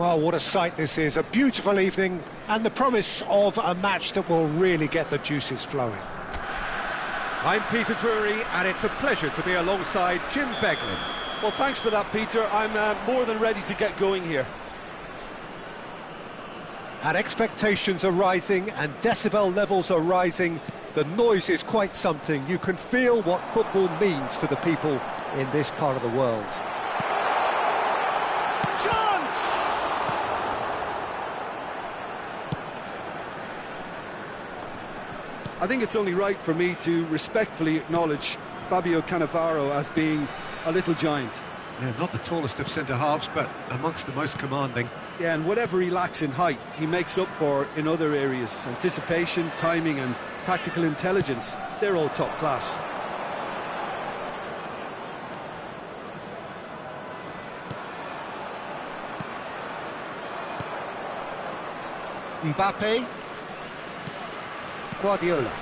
Well, what a sight this is. A beautiful evening and the promise of a match that will really get the juices flowing. I'm Peter Drury, and it's a pleasure to be alongside Jim Beglin. Well, thanks for that, Peter. I'm more than ready to get going here. And expectations are rising and decibel levels are rising. The noise is quite something. You can feel what football means to the people in this part of the world. Chance! I think it's only right for me to respectfully acknowledge Fabio Cannavaro as being a little giant. Yeah, not the tallest of centre-halves, but amongst the most commanding. Yeah, and whatever he lacks in height, he makes up for in other areas. Anticipation, timing and tactical intelligence, they're all top class. Mbappe. Guardiola.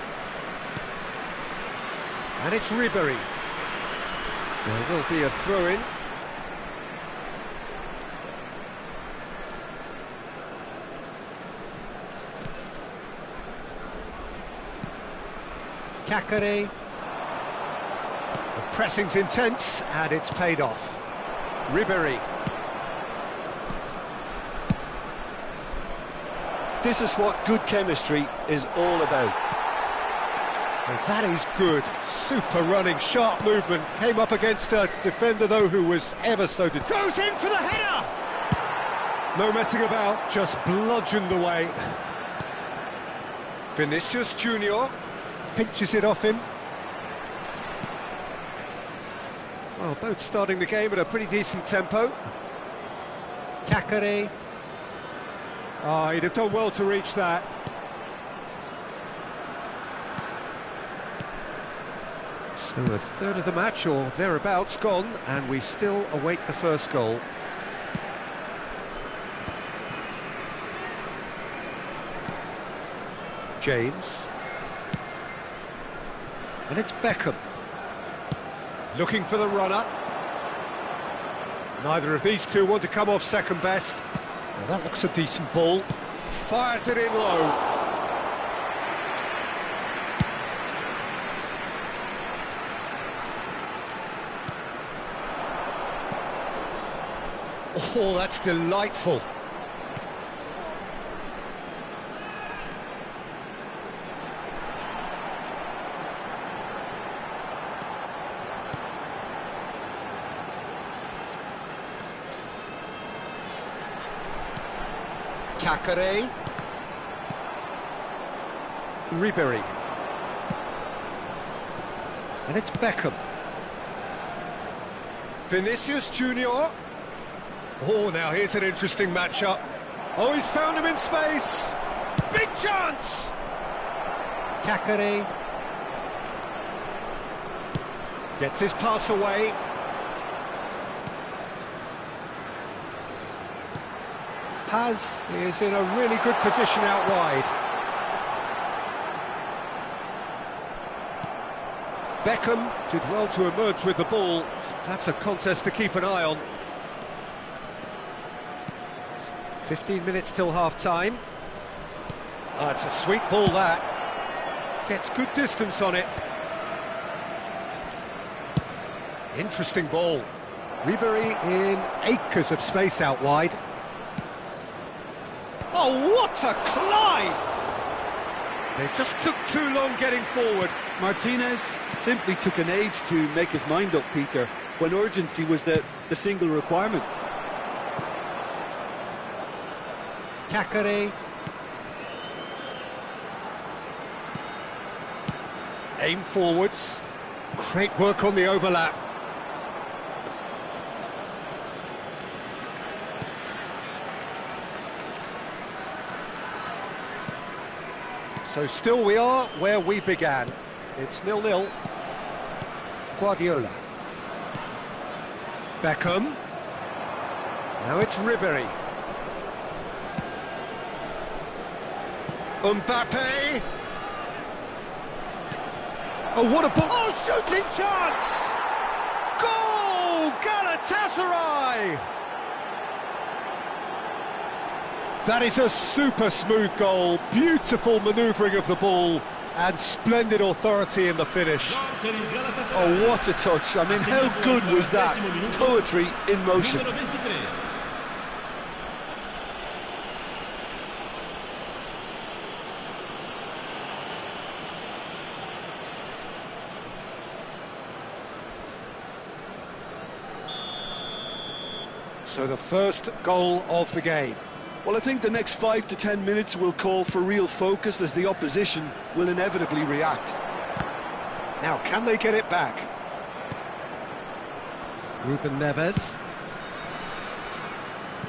And it's Ribery. There will be a throw-in. Cacare. The pressing's intense and it's paid off. Ribery. This is what good chemistry is all about. And that is good. Super running, sharp movement. Came up against a defender, though, who was ever so... Goes in for the header! No messing about, just bludgeoned away. Vinicius Junior pinches it off him. Well, both starting the game at a pretty decent tempo. Cacare. Oh, he'd have done well to reach that. So a third of the match, or thereabouts, gone, and we still await the first goal. James. And it's Beckham. Looking for the runner. Neither of these two want to come off second best. Well, that looks a decent ball. Fires it in low. Oh, that's delightful. Cacare. Ribery. And it's Beckham. Vinicius Junior. Oh, now here's an interesting matchup. Oh, he's found him in space. Big chance! Cacare. Gets his pass away. Paz is in a really good position out wide. Beckham did well to emerge with the ball. That's a contest to keep an eye on. 15 minutes till half-time. Oh, it's a sweet ball, that. Gets good distance on it. Interesting ball. Ribery in acres of space out wide. Oh, what a climb! They just took too long getting forward. Martinez simply took an age to make his mind up, Peter, when urgency was the single requirement. Cacare. Aim forwards. Great work on the overlap. So still we are where we began. It's 0-0. Guardiola. Beckham. Now it's Ribery. Mbappe. Oh, what a ball! Oh, shooting chance! Goal! Galatasaray! That is a super smooth goal, beautiful manoeuvring of the ball, and splendid authority in the finish. Oh, what a touch. I mean, how good was that? Poetry in motion. So the first goal of the game. Well, I think the next 5 to 10 minutes will call for real focus as the opposition will inevitably react. Now, can they get it back? Ruben Neves.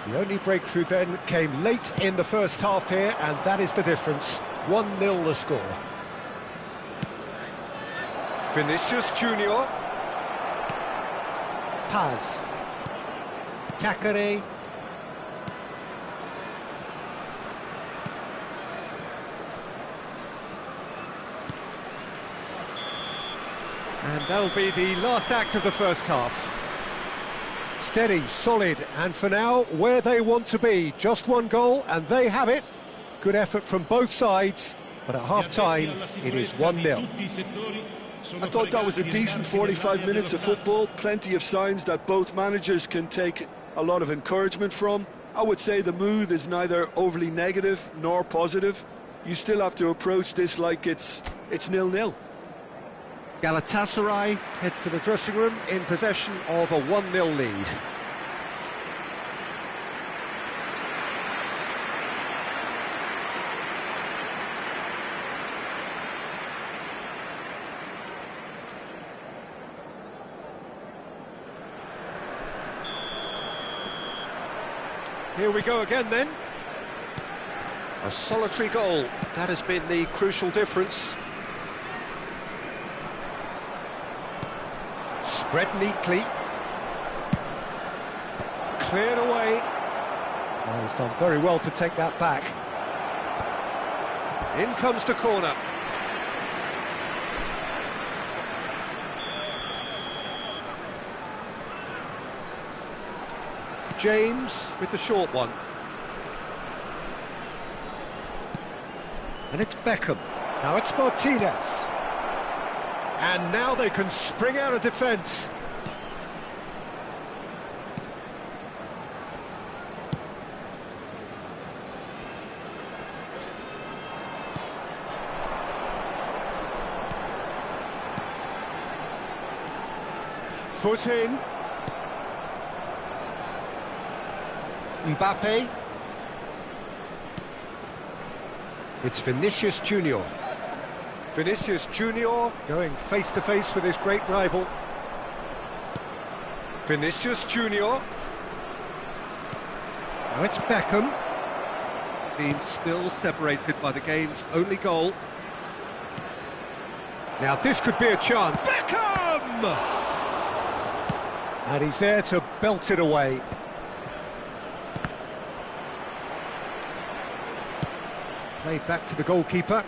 The only breakthrough then came late in the first half here, and that is the difference. 1-0 the score. Vinicius Junior. Paz. Thackeray. And that'll be the last act of the first half. Steady, solid, and for now, where they want to be. Just one goal, and they have it. Good effort from both sides, but at half-time, it is 1-0. I thought that was a decent 45 minutes of football. Plenty of signs that both managers can take a lot of encouragement from. I would say the mood is neither overly negative nor positive. You still have to approach this like it's 0-0. Galatasaray head for the dressing room in possession of a 1-0 lead. Here we go again then. A solitary goal, that has been the crucial difference. Spread neatly. Cleared away. Oh, he's done very well to take that back. In comes the corner. James with the short one. And it's Beckham. Now it's Martinez. And now they can spring out of defence. Foot in. Mbappe. It's Vinicius Junior. Vinicius Junior going face-to-face with his great rival. Vinicius Junior. Now it's Beckham. Team still separated by the game's only goal. Now this could be a chance. Beckham! And he's there to belt it away. Played back to the goalkeeper.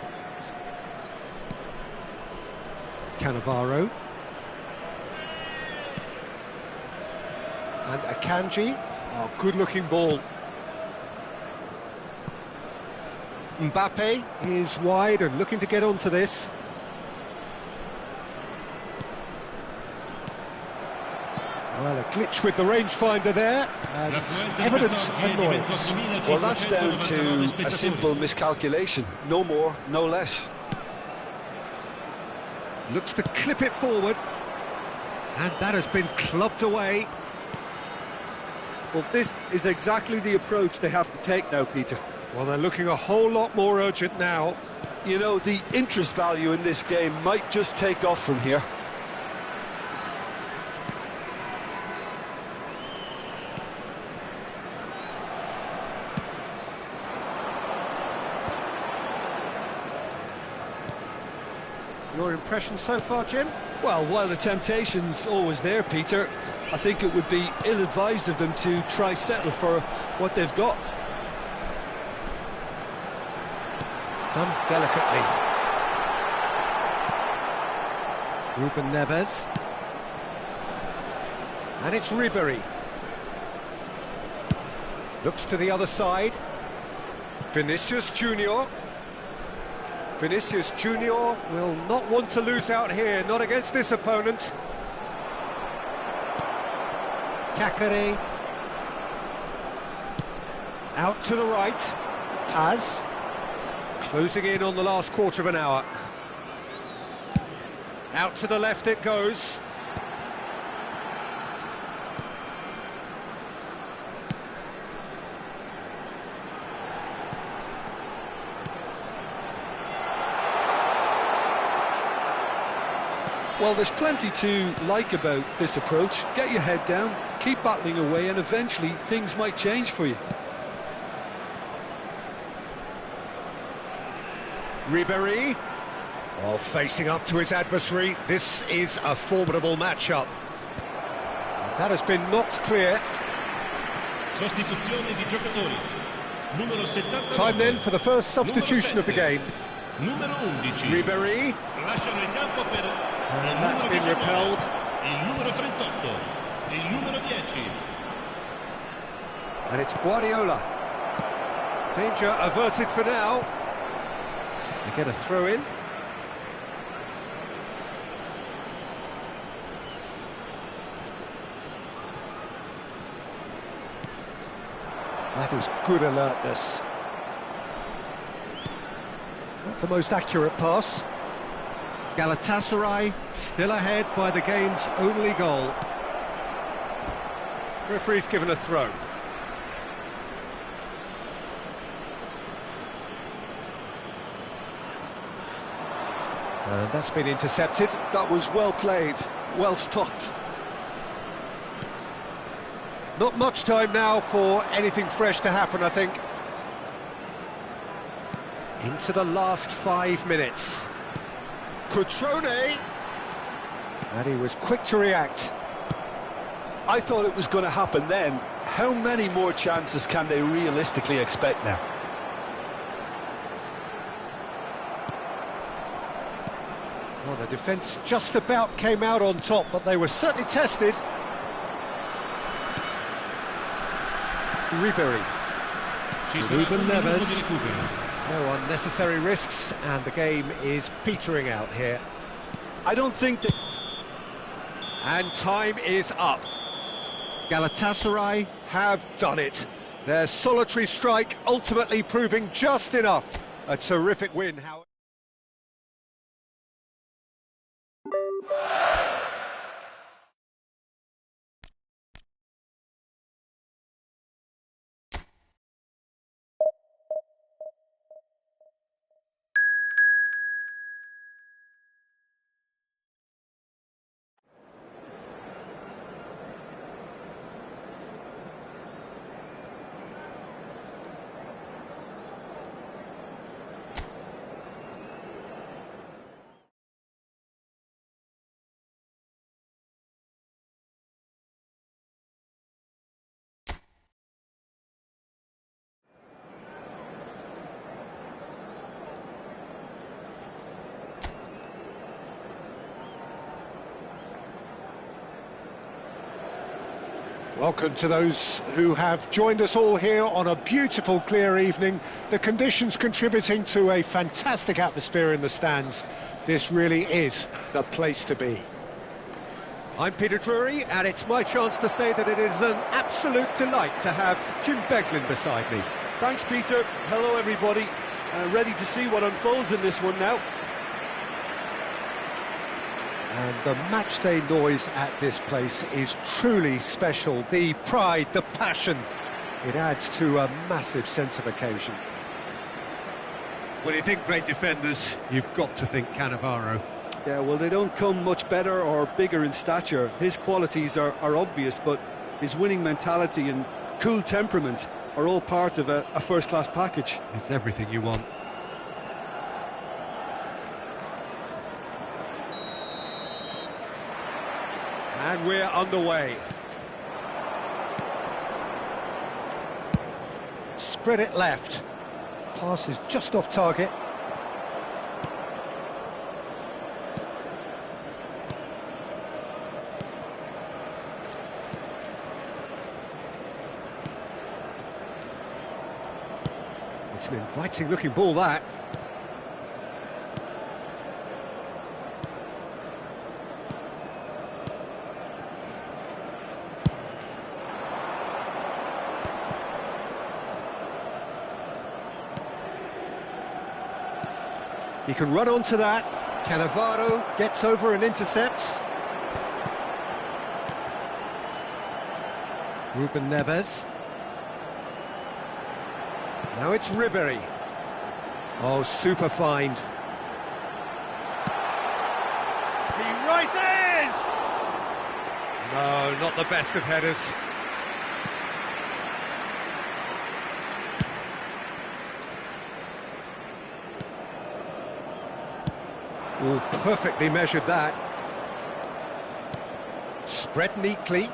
Cannavaro. And Akanji. Oh, good-looking ball. Mbappe is wide and looking to get onto this. Well, a glitch with the rangefinder there, and evidence of annoyance. Well, that's down to a simple miscalculation. No more, no less. Looks to clip it forward, and that has been clubbed away. Well, this is exactly the approach they have to take now, Peter. Well, they're looking a whole lot more urgent now. You know, the interest value in this game might just take off from here. Your impression so far, Jim? Well, while the temptation's always there, Peter, I think it would be ill-advised of them to try settle for what they've got. Done delicately. Ruben Neves. And it's Ribery. Looks to the other side. Vinicius Junior. Vinicius Junior will not want to lose out here, not against this opponent. Kakare. Out to the right. Paz. Closing in on the last quarter of an hour. Out to the left it goes. Well, there's plenty to like about this approach. Get your head down, keep battling away, and eventually things might change for you. Ribéry, facing up to his adversary. This is a formidable matchup. That has been knocked clear. Sostituzione di giocatori. Numero 79. Time then for the first substitution of the game. Numero 11. Ribéry. Lasciano il campo per And that's been repelled. il numero 38, il numero 10. And it's Guardiola. Danger averted for now. They get a throw in. That is good alertness. Not the most accurate pass. Galatasaray still ahead by the game's only goal. Referee's given a throw. And that's been intercepted. That was well played, well stopped. Not much time now for anything fresh to happen, I think. Into the last 5 minutes. Cutrone. And he was quick to react. I thought it was going to happen then. How many more chances can they realistically expect now? Well, the defence just about came out on top, but they were certainly tested. Ribéry. To Ruben Neves. No unnecessary risks, and the game is petering out here. I don't think that... And time is up. Galatasaray have done it. Their solitary strike ultimately proving just enough. A terrific win, however. Welcome to those who have joined us all here on a beautiful, clear evening. The conditions contributing to a fantastic atmosphere in the stands. This really is the place to be. I'm Peter Drury, and it's my chance to say that it is an absolute delight to have Jim Beglin beside me. Thanks, Peter. Hello, everybody. Ready to see what unfolds in this one now. And the matchday noise at this place is truly special. The pride, the passion, it adds to a massive sense of occasion. When you think great defenders, you've got to think Cannavaro. Yeah, well, they don't come much better or bigger in stature. His qualities are obvious, but his winning mentality and cool temperament are all part of a first-class package. It's everything you want. And we're underway. Spread it left. Pass is just off target. It's It's an inviting looking ball, that. He can run onto that. Cannavaro gets over and intercepts. Ruben Neves. Now it's Ribery. Oh, super find. He rises! No, not the best of headers. Oh, perfectly measured that. Spread neatly.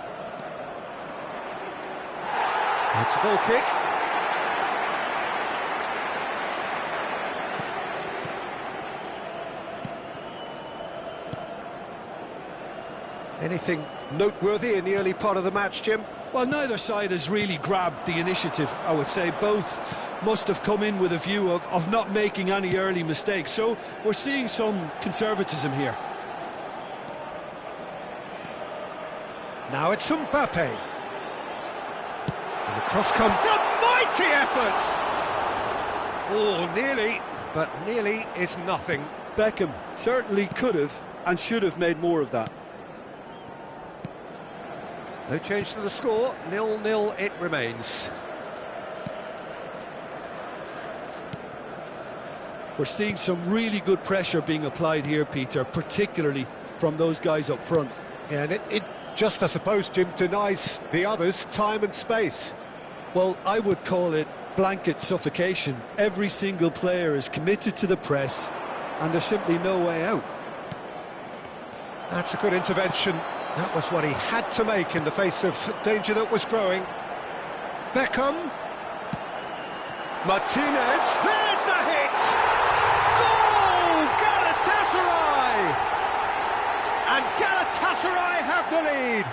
It's a goal kick. Anything noteworthy in the early part of the match, Jim? Well, neither side has really grabbed the initiative, I would say. Both must have come in with a view of not making any early mistakes. So we're seeing some conservatism here. Now it's Mbappe. And the cross comes. It's a mighty effort! Oh, nearly, but nearly is nothing. Beckham certainly could have and should have made more of that. No change to the score, 0-0 it remains. We're seeing some really good pressure being applied here, Peter, particularly from those guys up front. Yeah, and it just, I suppose, Jim, denies the others time and space. Well, I would call it blanket suffocation. Every single player is committed to the press, and there's simply no way out. That's a good intervention. That was what he had to make in the face of danger that was growing. Beckham. Martinez. There's the hit! Goal! Galatasaray! And Galatasaray have the lead.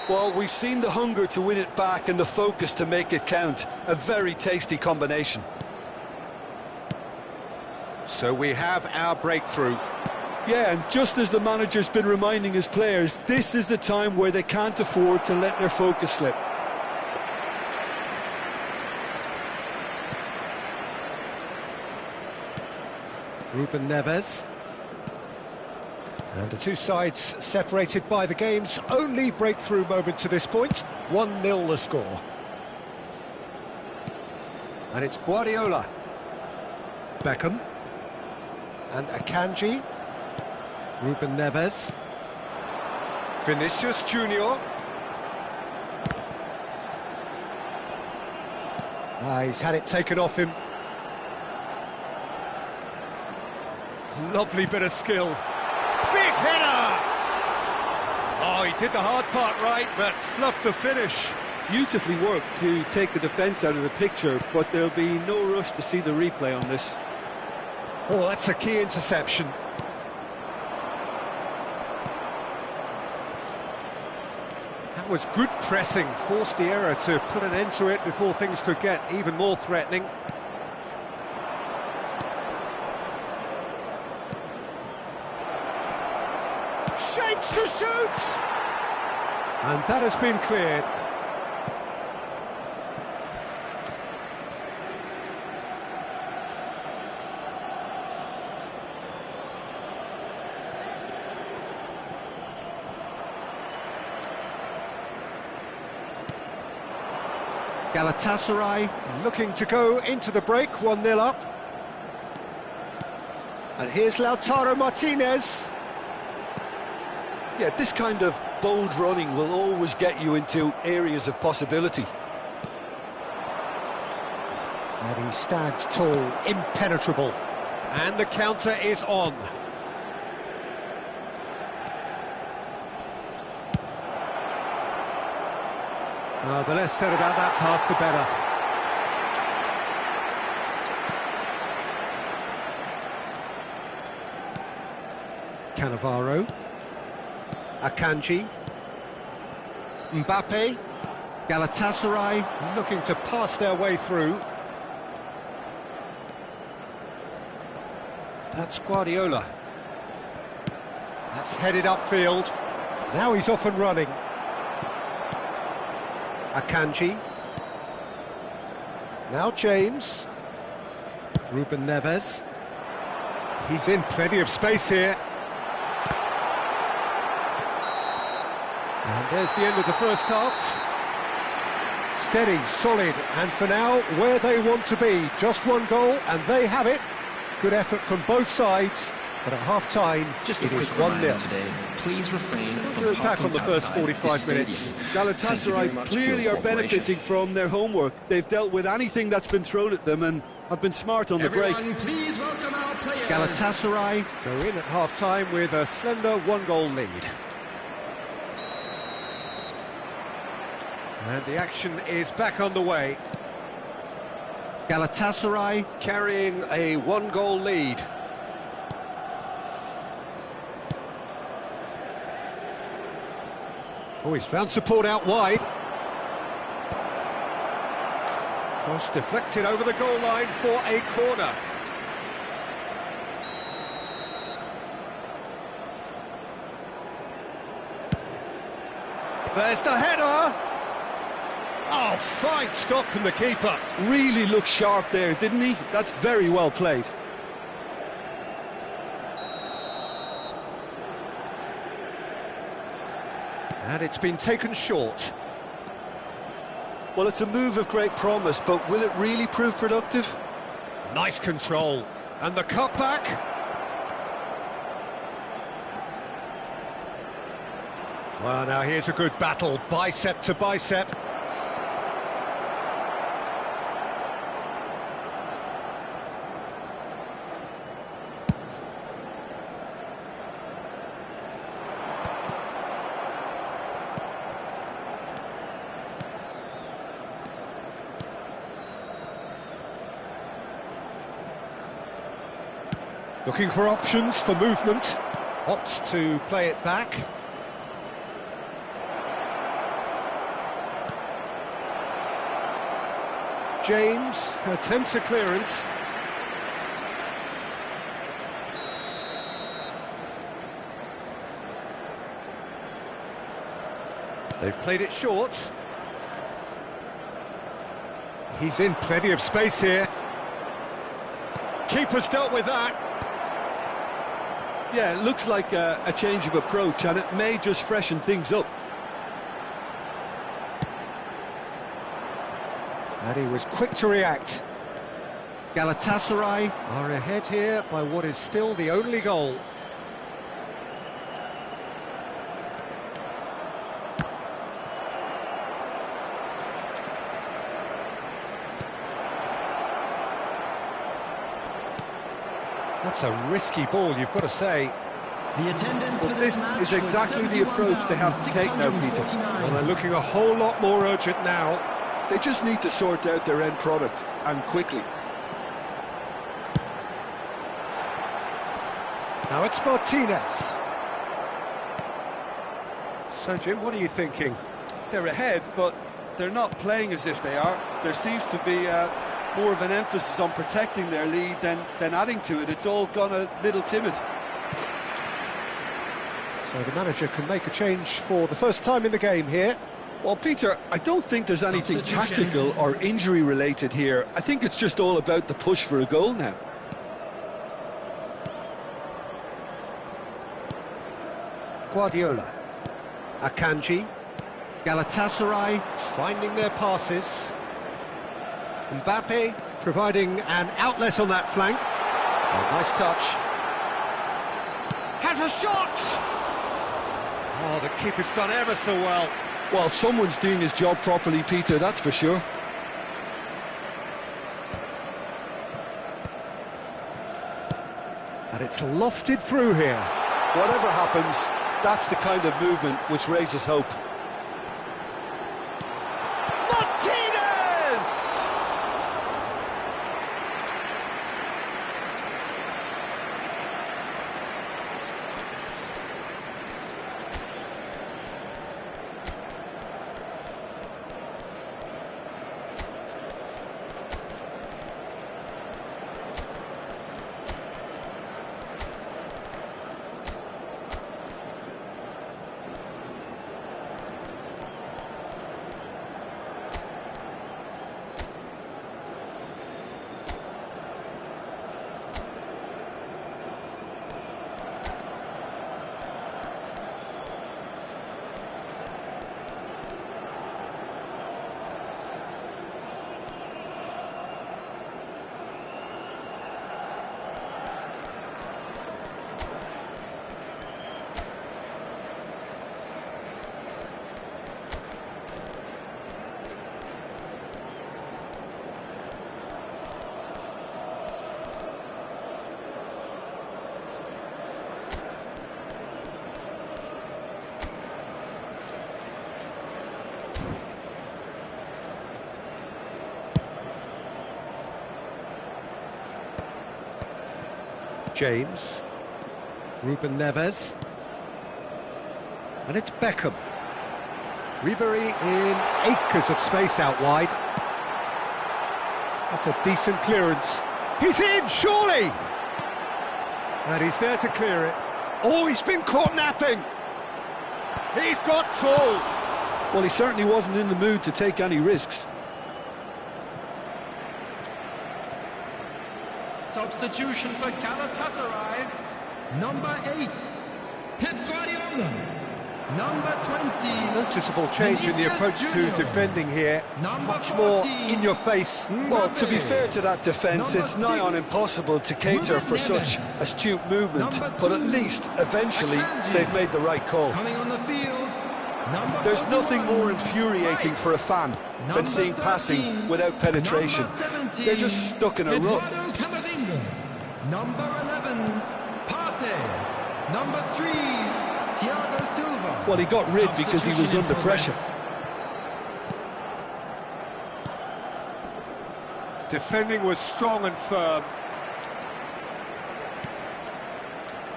Well, we've seen the hunger to win it back and the focus to make it count. A very tasty combination. So we have our breakthrough. Yeah, and just as the manager's been reminding his players, this is the time where they can't afford to let their focus slip. Ruben Neves. And the two sides separated by the game's only breakthrough moment to this point. 1-0 the score. And it's Guardiola. Beckham. And Akanji. Ruben Neves. Vinicius Junior. He's had it taken off him. Lovely bit of skill. Big header! Oh, he did the hard part right, but fluffed the finish. Beautifully worked to take the defence out of the picture, but there'll be no rush to see the replay on this. Oh, that's a key interception. That was good pressing, forced the error to put an end to it before things could get even more threatening. Shapes to shoot! And that has been cleared. Galatasaray looking to go into the break, 1-0 up. And here's Lautaro Martinez. Yeah, this kind of bold running will always get you into areas of possibility. And he stands tall, impenetrable. And the counter is on. The less said about that pass, the better. Cannavaro. Akanji. Mbappe. Galatasaray looking to pass their way through. That's Guardiola. That's headed upfield. Now he's off and running. Akanji. Now James. Ruben Neves. He's in plenty of space here. And there's the end of the first half. Steady, solid, and for now, where they want to be. Just one goal, and they have it. Good effort from both sides, but at half-time, it is 1-0. Please refrain from Good attack on the first 45 minutes. Galatasaray clearly are benefiting from their homework. They've dealt with anything that's been thrown at them and have been smart on the break. Please welcome our players. Galatasaray go in at half-time with a slender one-goal lead. And the action is back underway. Galatasaray carrying a one-goal lead. Oh, he's found support out wide. Cross deflected over the goal line for a corner. There's the header! Oh, fine stop from the keeper. Really looked sharp there, didn't he? That's very well played. And it's been taken short. Well, it's a move of great promise, but will it really prove productive? Nice control. And the cutback. Well, now here's a good battle, bicep to bicep. Looking for options for movement. Opts to play it back. James attempts a clearance. They've played it short. He's in plenty of space here. Keeper's dealt with that. Yeah, it looks like a change of approach, and it may just freshen things up. And he was quick to react. Galatasaray are ahead here by what is still the only goal. That's a risky ball, you've got to say. The attendance for This match is was exactly the approach they have to take now, Peter. 71,649. Well, they're looking a whole lot more urgent now. They just need to sort out their end product, and quickly. Now it's Martinez. So, Jim, what are you thinking? They're ahead, but they're not playing as if they are. There seems to be more of an emphasis on protecting their lead than adding to it. It's all gone a little timid. So the manager can make a change for the first time in the game here. Well, Peter, I don't think there's anything tactical or injury-related here. I think it's just all about the push for a goal now. Guardiola. Akanji. Galatasaray finding their passes. Mbappe providing an outlet on that flank. Oh, nice touch. Has a shot! Oh, the keeper's done ever so well. Well, someone's doing his job properly, Peter, that's for sure. And it's lofted through here. Whatever happens, that's the kind of movement which raises hope. Martinez! James. Ruben Neves. And it's Beckham. Ribery in acres of space out wide. That's a decent clearance. He's in, surely! And he's there to clear it. Oh, he's been caught napping. He's got tall. Well, he certainly wasn't in the mood to take any risks. Substitution for Galatasaray. Number 8, Pep Guardiola. Number 20. Noticeable change in the approach to defending here. Much more in your face. Well, to be fair to that defence, it's nigh on impossible to cater for such astute movement, but at least, eventually, they've made the right call. Coming on the field. There's nothing more infuriating for a fan than seeing passing without penetration. They're just stuck in a rut. Number 11, Partey. Number 3, Thiago Silva. Well, he got rid because he was under pressure. Defending was strong and firm.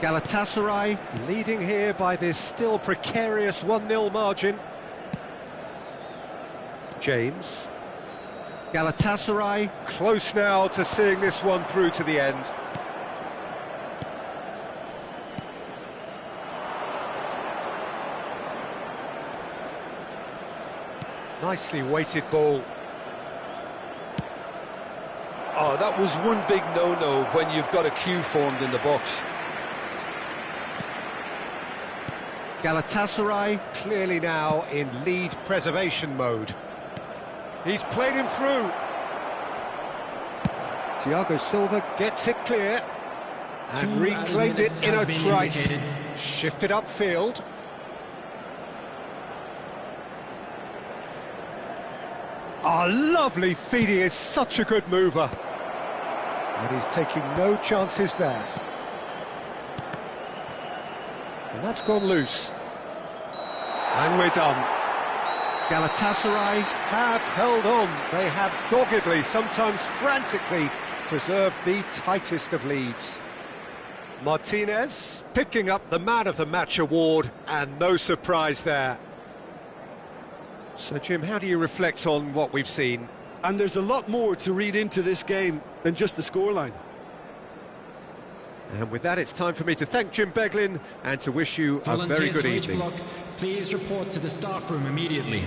Galatasaray leading here by this still precarious 1-0 margin. James. Galatasaray close now to seeing this one through to the end. Nicely weighted ball. Oh, that was one big no-no when you've got a queue formed in the box. Galatasaray clearly now in lead preservation mode. He's played him through. Thiago Silva gets it clear and reclaimed it in a trice. Shifted upfield. Oh, lovely feed, he is such a good mover. And he's taking no chances there. And that's gone loose. And we're done. Galatasaray have held on. They have doggedly, sometimes frantically, preserved the tightest of leads. Martinez picking up the Man of the Match award, and no surprise there. So, Jim, how do you reflect on what we've seen? And there's a lot more to read into this game than just the scoreline. And with that, it's time for me to thank Jim Beglin and to wish you a very good evening. Block, please report to the staff room immediately.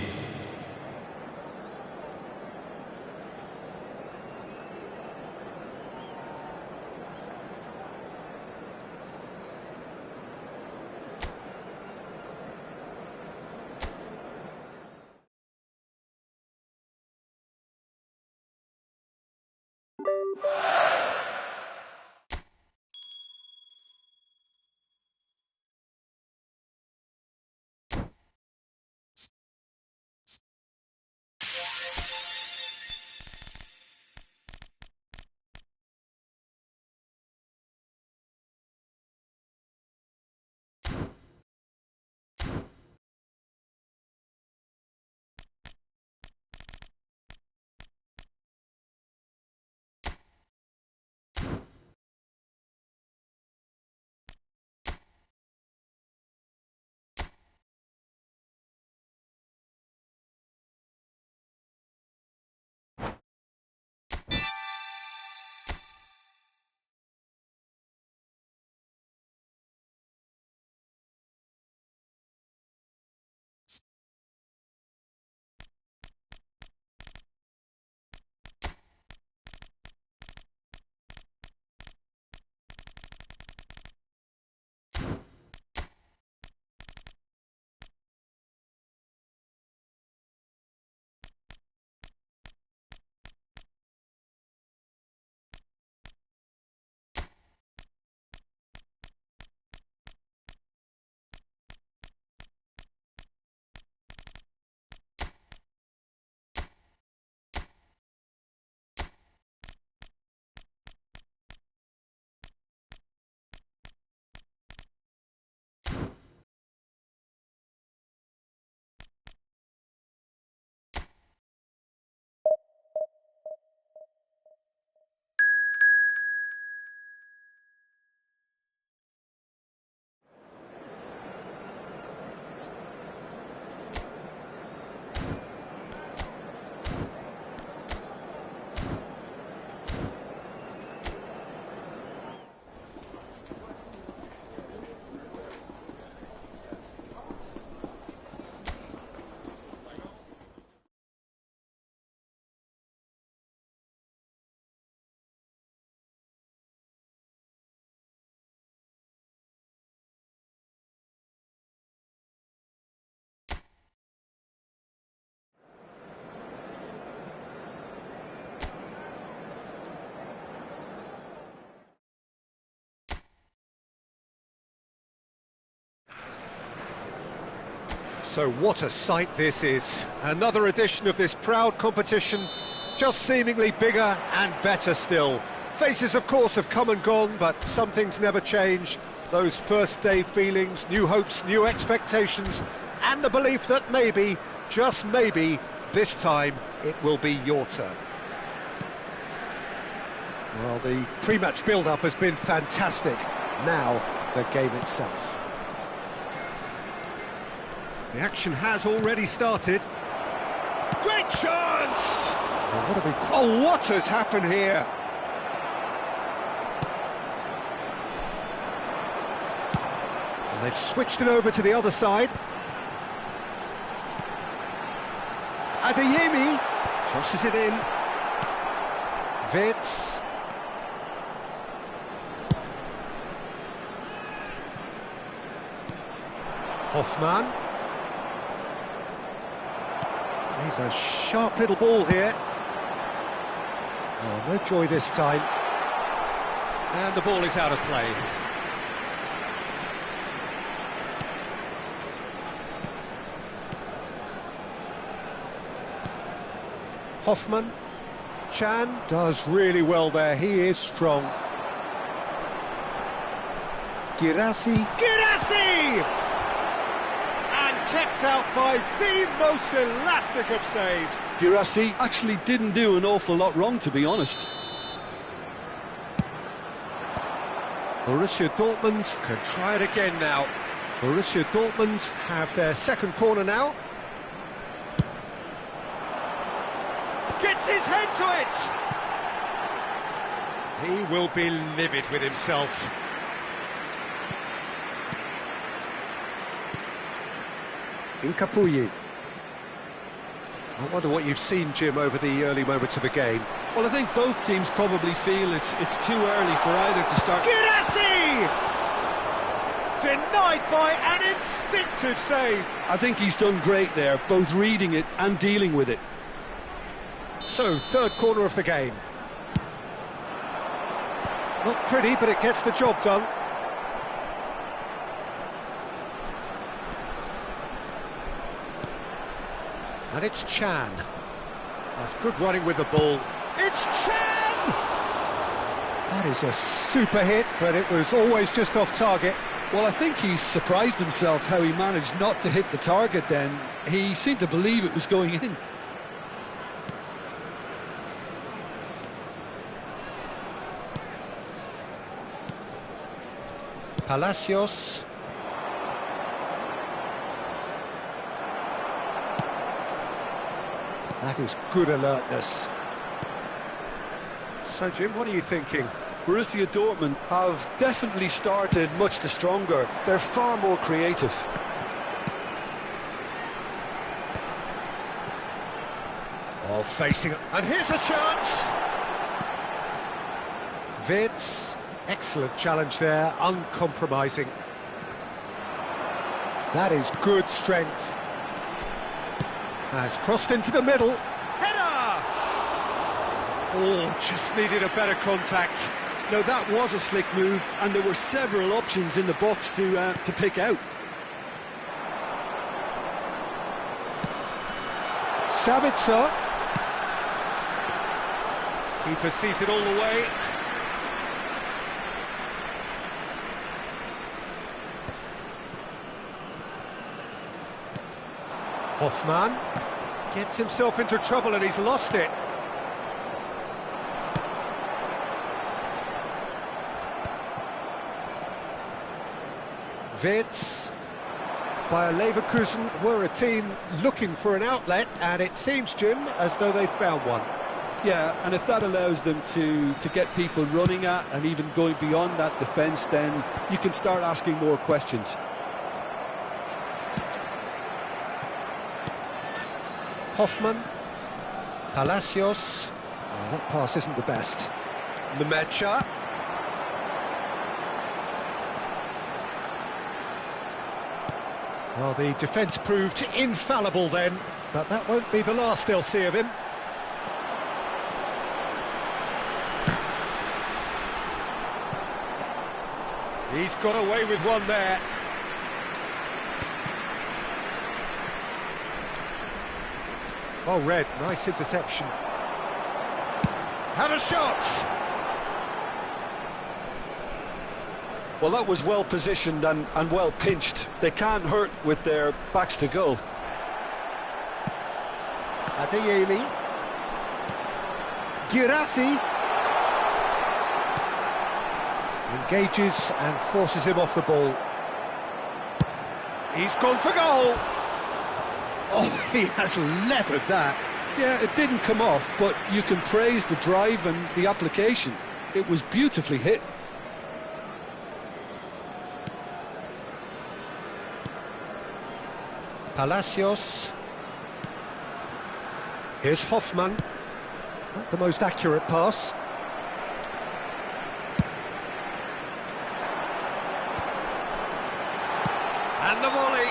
So what a sight this is. Another edition of this proud competition, just seemingly bigger and better still. Faces, of course, have come and gone, but some things never change. Those first day feelings, new hopes, new expectations, and the belief that maybe, just maybe, this time it will be your turn. Well, the pre-match build-up has been fantastic. Now, the game itself. The action has already started. Great chance! What has happened here? And they've switched it over to the other side. Adeyemi crosses it in. Wits. Hoffmann. He's a sharp little ball here. Oh, no joy this time. And the ball is out of play. Hoffmann. Chan does really well there. He is strong. Girassi. Girassi! Kept out by the most elastic of saves. Girassi actually didn't do an awful lot wrong, to be honest. Borussia Dortmund can try it again now. Borussia Dortmund have their second corner now. Gets his head to it! He will be livid with himself. Incapuyi. I wonder what you've seen, Jim, over the early moments of the game. Well, I think both teams probably feel it's too early for either to start. Girassi! Denied by an instinctive save. I think he's done great there, both reading it and dealing with it. So, third corner of the game. Not pretty, but it gets the job done. And it's Chan. That's good running with the ball. It's Chan! That is a super hit, but it was always just off target. Well, I think he's surprised himself how he managed not to hit the target then. He seemed to believe it was going in. Palacios. That is good alertness. So, Jim, what are you thinking? Borussia Dortmund have definitely started much the stronger. They're far more creative. Oh, facing... And here's a chance! Wits. Excellent challenge there, uncompromising. That is good strength. Has crossed into the middle. Header! Oh, just needed a better contact. No, that was a slick move, and there were several options in the box to pick out. Sabitzer. Keeper sees it all the way. Hoffmann gets himself into trouble and he's lost it. Wits. Bayer Leverkusen were a team looking for an outlet, and it seems, Jim, as though they've found one. Yeah, and if that allows them to get people running at and even going beyond that defence, then you can start asking more questions. Hoffmann, Palacios. Oh, that pass isn't the best. Nemecha. Well, the defence proved infallible then, but that won't be the last they'll see of him. He's got away with one there. Well read, nice interception. Had a shot! Well, that was well positioned and well pinched. They can't hurt with their backs to goal. Adeyemi. Girassi. Engages and forces him off the ball. He's gone for goal! Oh, he has leathered that. Yeah, it didn't come off, but you can praise the drive and the application. It was beautifully hit. Palacios. Here's Hoffmann. Not the most accurate pass. And the volley.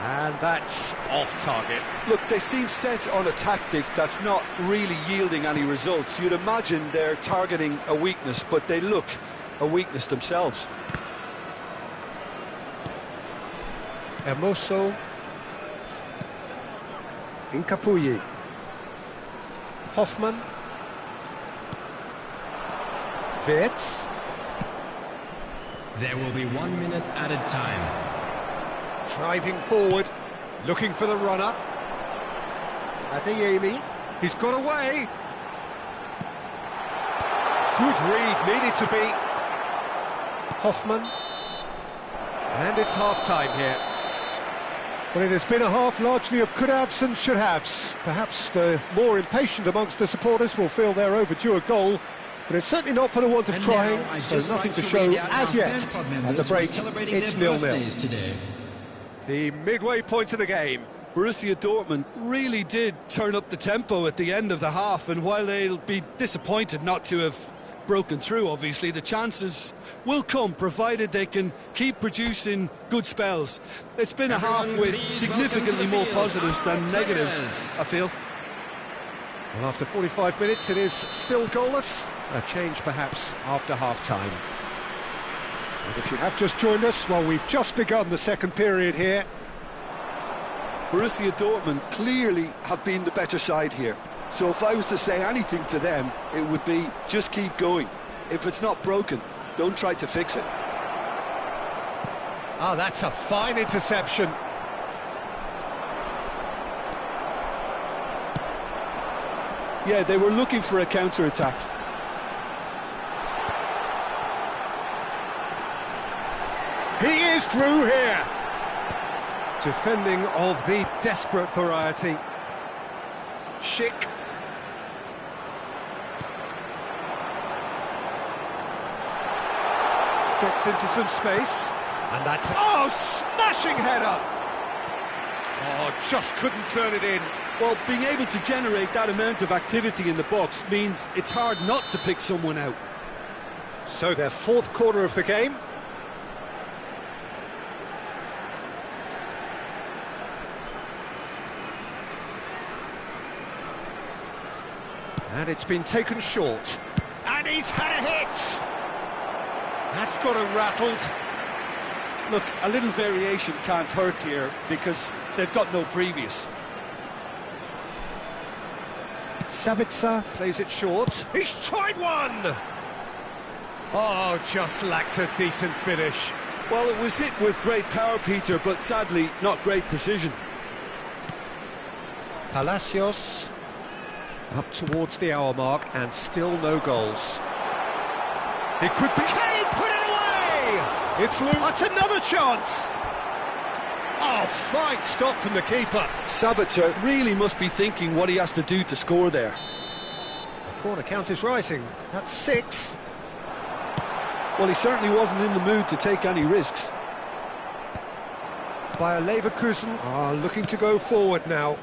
And that's off target. Look, they seem set on a tactic that's not really yielding any results. You'd imagine they're targeting a weakness, but they look a weakness themselves. Hermoso. Incapuyi. Hoffmann. Wirtz. There will be 1 minute added time. Driving forward, looking for the runner. Adeyemi. He's got away. Good read, needed to be. Hoffmann. And it's half-time here. Well, it has been a half largely of could-haves and should-haves. Perhaps the more impatient amongst the supporters will feel they're overdue a goal, but it's certainly not for the want of And trying, now, I'd so just nothing like to to show read out as our yet. fan club At members the who are break, celebrating it's their 0-0. birthdays today. The midway point of the game. Borussia Dortmund really did turn up the tempo at the end of the half, and while they'll be disappointed not to have broken through, obviously, the chances will come, provided they can keep producing good spells. It's been a half with significantly more positives than negatives, I feel. Well, after 45 minutes, it is still goalless. A change, perhaps, after half-time. And if you have just joined us, well, we've just begun the second period here. Borussia Dortmund clearly have been the better side here. So if I was to say anything to them, it would be just keep going. If it's not broken, don't try to fix it. Oh, that's a fine interception. Yeah, they were looking for a counter-attack. He is through here. Defending of the desperate variety. Schick. Gets into some space. And that's... Oh, smashing header! Oh, just couldn't turn it in. Well, being able to generate that amount of activity in the box means it's hard not to pick someone out. So their fourth corner of the game. And it's been taken short. And he's had a hit! That's got him rattled. Look, a little variation can't hurt here because they've got no previous. Sabitzer. Plays it short. He's tried one! Oh, just lacked a decent finish. Well, it was hit with great power, Peter, but sadly not great precision. Palacios. Up towards the hour mark and still no goals. It could be... Can he put it away? It's loose. That's another chance. Oh, fine stop from the keeper. Sabitzer really must be thinking what he has to do to score there. The corner count is rising. That's 6. Well, he certainly wasn't in the mood to take any risks. Bayer Leverkusen are looking to go forward now.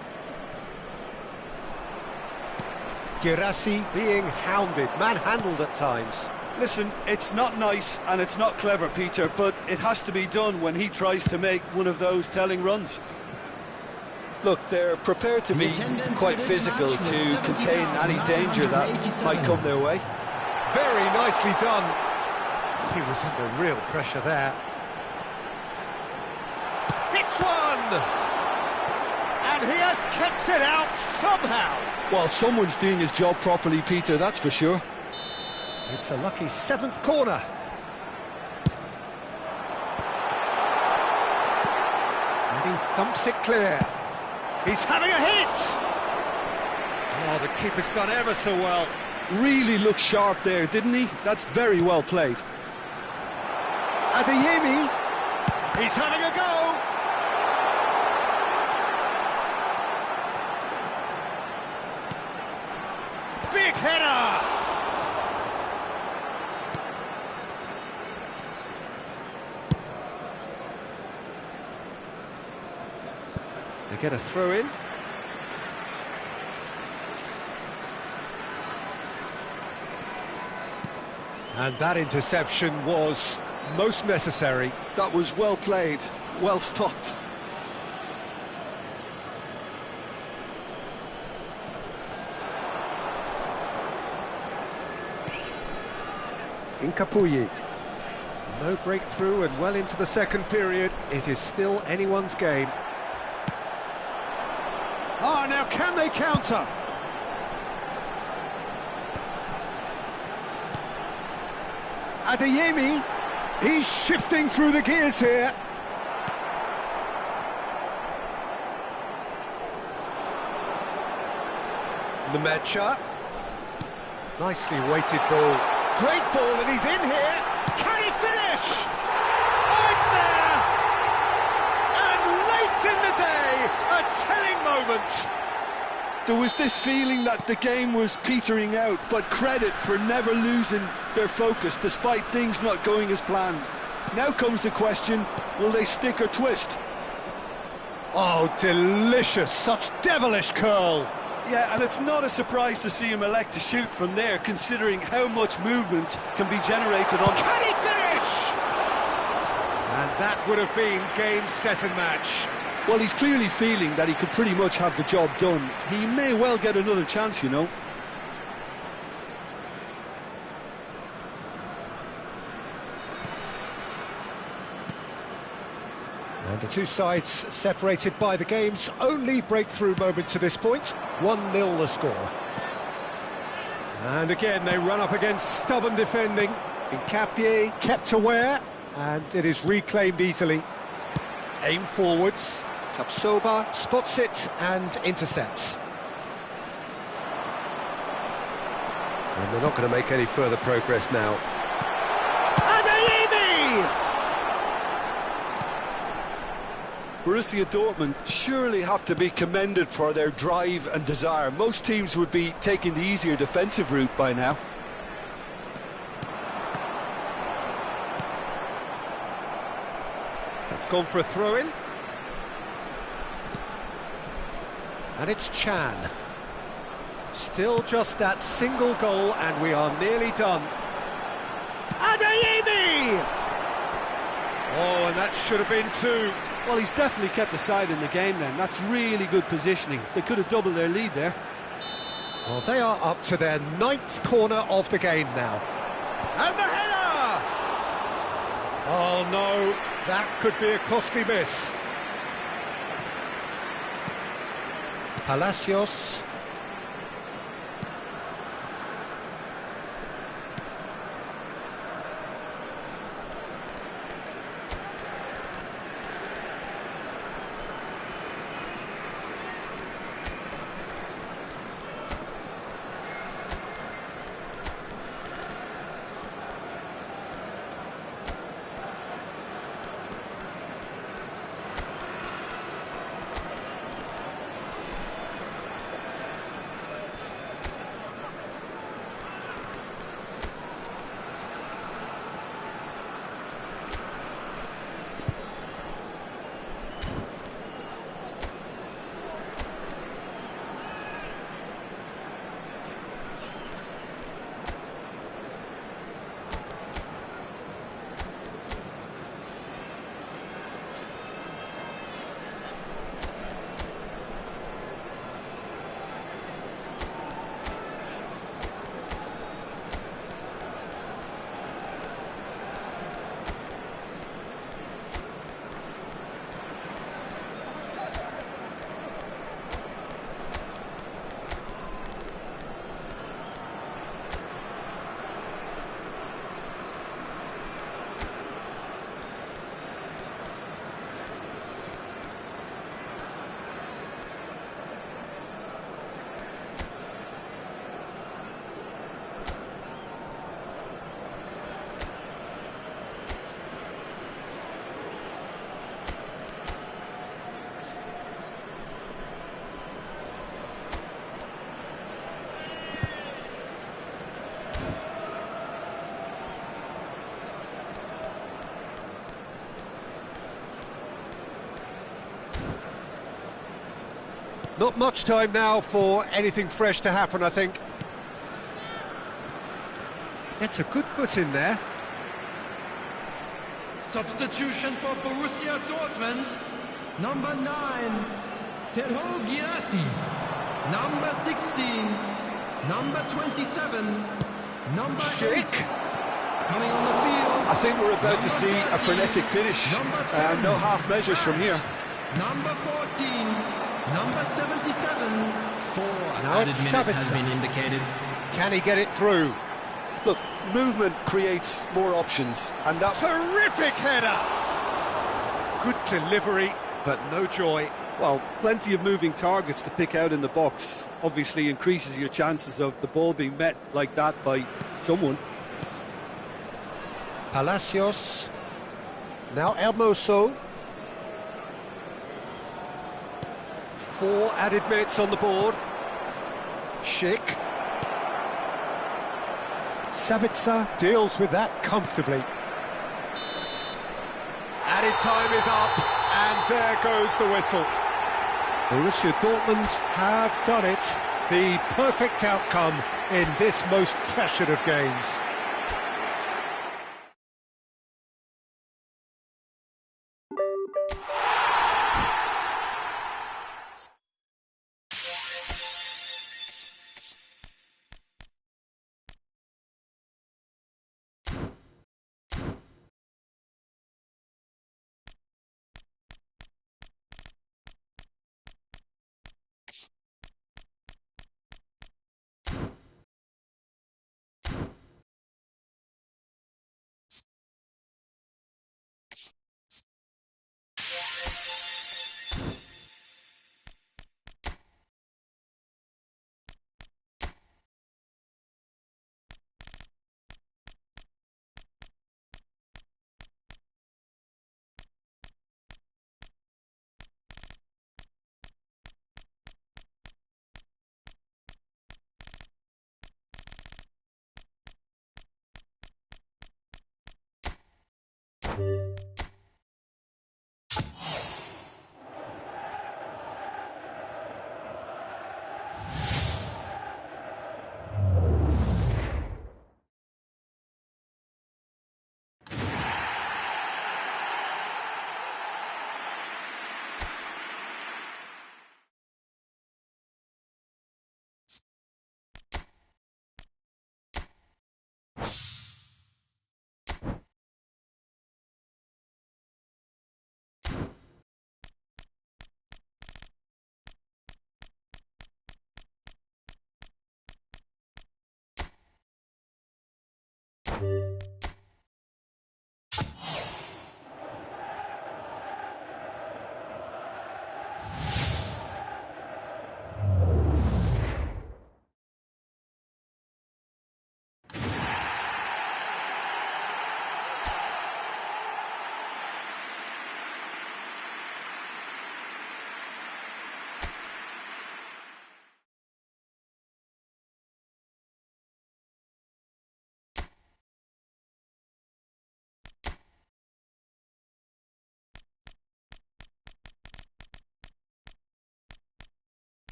Girassi being hounded, manhandled at times. Listen, it's not nice and it's not clever, Peter, but it has to be done when he tries to make one of those telling runs. Look, they're prepared to be quite physical to contain any danger that might come their way. Very nicely done. He was under real pressure there. Hits one! And he has kept it out somehow. Well, someone's doing his job properly, Peter, that's for sure. It's a lucky 7th corner. And he thumps it clear. He's having a hit! Oh, the keeper's done ever so well. Really looked sharp there, didn't he? That's very well played. Adeyemi. He's having a go! Big header! They get a throw in. And that interception was most necessary. That was well played, well stopped. Incapuyi. No breakthrough and well into the second period. It is still anyone's game. Ah, now can they counter? Adeyemi, he's shifting through the gears here. Nemecha. Nicely weighted ball. Great ball, and he's in here. Can he finish? Oh, it's there! And late in the day, a telling moment. There was this feeling that the game was petering out, but credit for never losing their focus despite things not going as planned. Now comes the question, will they stick or twist? Oh, delicious, such devilish curl. Yeah, and it's not a surprise to see him elect to shoot from there, considering how much movement can be generated on... Can he finish? And that would have been game, set and match. Well, he's clearly feeling that he could pretty much have the job done. He may well get another chance, you know. And the two sides separated by the game's only breakthrough moment to this point. 1-0 the score. And again they run up against stubborn defending. Incapié kept aware, and it is reclaimed easily. Aim forwards. Tapsoba spots it and intercepts. And they're not going to make any further progress now. Adeyemi! Borussia Dortmund surely have to be commended for their drive and desire. Most teams would be taking the easier defensive route by now. That's gone for a throw-in. And it's Chan. Still just that single goal, and we are nearly done. Adeyemi! Oh, and that should have been two. Well, he's definitely kept the side in the game then. That's really good positioning. They could have doubled their lead there. Well, they are up to their 9th corner of the game now. And the header! Oh, no, that could be a costly miss. Palacios. Not much time now for anything fresh to happen, I think. Gets a good foot in there. Substitution for Borussia Dortmund. Number 9, Terho Girassi. Number 16, number 27, number Schick. 8. Coming on the field. I think we're about to Number see a 13, frenetic finish. number 10, No half measures from here. Number 14, number 77. 4 Now added it's minutes has Sabitzer. been indicated. Can he get it through? Look, movement creates more options, and that... Terrific header! Good delivery, but no joy. Well, plenty of moving targets to pick out in the box. Obviously increases your chances of the ball being met like that by someone. Palacios. Now Hermoso. 4 added minutes on the board. Schick. Sabitzer deals with that comfortably. Added time is up, and there goes the whistle. Borussia Dortmund have done it. The perfect outcome in this most pressured of games.